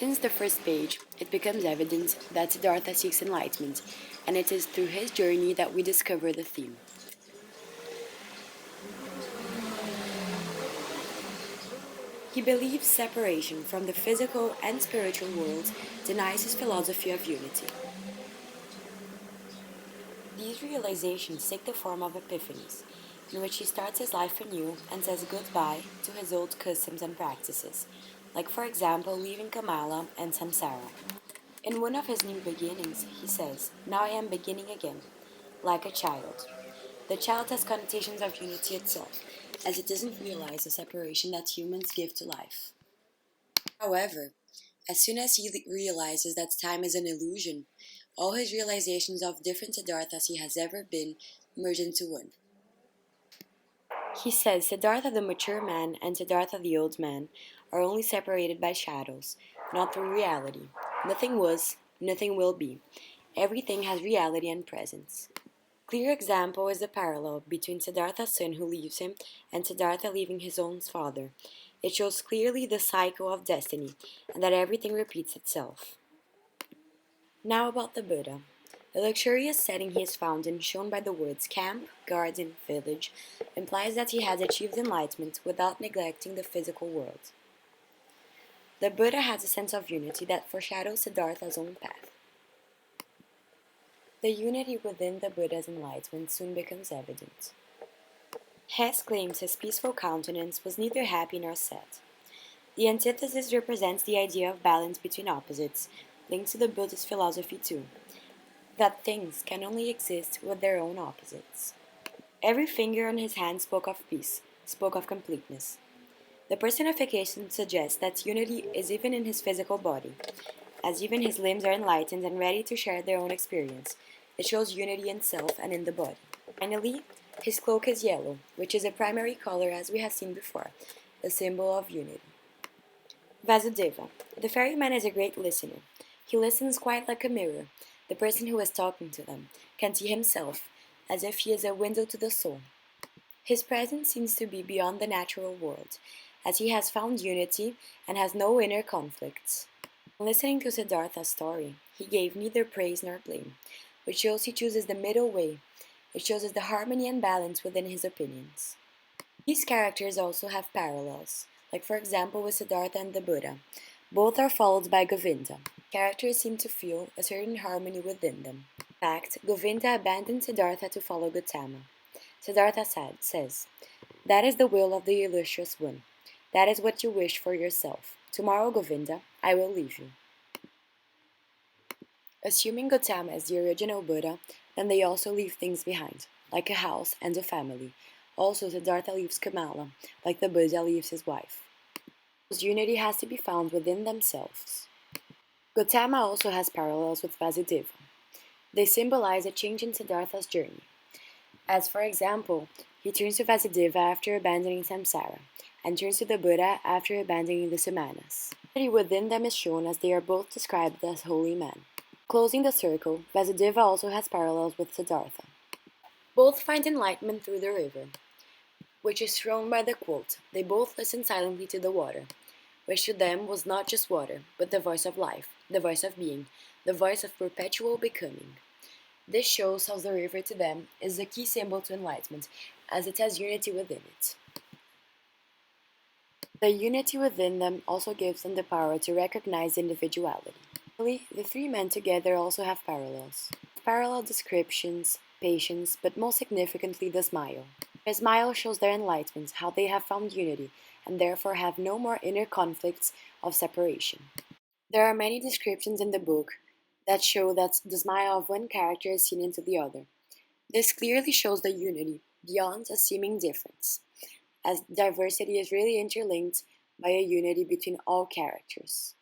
Since the first page, it becomes evident that Siddhartha seeks enlightenment, and it is through his journey that we discover the theme. He believes separation from the physical and spiritual worlds denies his philosophy of unity. These realizations take the form of epiphanies, in which he starts his life anew and says goodbye to his old customs and practices, like for example leaving Kamala and Samsara. In one of his new beginnings, he says, "Now I am beginning again, like a child." The child has connotations of unity itself, as it doesn't realize the separation that humans give to life. However, as soon as he realizes that time is an illusion, all his realizations of different Siddharthas he has ever been merge into one. He says Siddhartha the mature man and Siddhartha the old man are only separated by shadows, not through reality. Nothing was, nothing will be. Everything has reality and presence. Clear example is the parallel between Siddhartha's son who leaves him and Siddhartha leaving his own father. It shows clearly the cycle of destiny and that everything repeats itself. Now about the Buddha. The luxurious setting he is found in, shown by the words camp, garden, village, implies that he has achieved enlightenment without neglecting the physical world. The Buddha has a sense of unity that foreshadows Siddhartha's own path. The unity within the Buddha's enlightenment soon becomes evident. Hess claims his peaceful countenance was neither happy nor sad. The antithesis represents the idea of balance between opposites, linked to the Buddhist philosophy too, that things can only exist with their own opposites. Every finger on his hand spoke of peace, spoke of completeness. The personification suggests that unity is even in his physical body, as even his limbs are enlightened and ready to share their own experience. It shows unity in self and in the body. Finally, his cloak is yellow, which is a primary color as we have seen before, a symbol of unity. Vasudeva. The ferryman is a great listener. He listens quite like a mirror. The person who is talking to them can see himself, as if he is a window to the soul. His presence seems to be beyond the natural world, as he has found unity and has no inner conflicts. Listening to Siddhartha's story, he gave neither praise nor blame, which shows he chooses the middle way. It shows us the harmony and balance within his opinions. These characters also have parallels, like for example with Siddhartha and the Buddha. Both are followed by Govinda. Characters seem to feel a certain harmony within them. In fact, Govinda abandoned Siddhartha to follow Gautama. Siddhartha says, "That is the will of the illustrious one. That is what you wish for yourself. Tomorrow, Govinda, I will leave you." Assuming Gautama is the original Buddha, then they also leave things behind, like a house and a family. Also, Siddhartha leaves Kamala, like the Buddha leaves his wife. Unity has to be found within themselves. Gautama also has parallels with Vasudeva. They symbolize a change in Siddhartha's journey. As for example, he turns to Vasudeva after abandoning samsara, and turns to the Buddha after abandoning the samanas. Unity within them is shown as they are both described as holy men. Closing the circle, Vasudeva also has parallels with Siddhartha. Both find enlightenment through the river, which is shown by the quote, "They both listened silently to the water," which to them was not just water, but the voice of life, the voice of being, the voice of perpetual becoming. This shows how the river to them is the key symbol to enlightenment, as it has unity within it. The unity within them also gives them the power to recognize individuality. The three men together also have parallels. Parallel descriptions, patience, but most significantly the smile. The smile shows their enlightenment, how they have found unity, and therefore have no more inner conflicts of separation. There are many descriptions in the book that show that the smile of one character is seen into the other. This clearly shows the unity beyond a seeming difference, as diversity is really interlinked by a unity between all characters.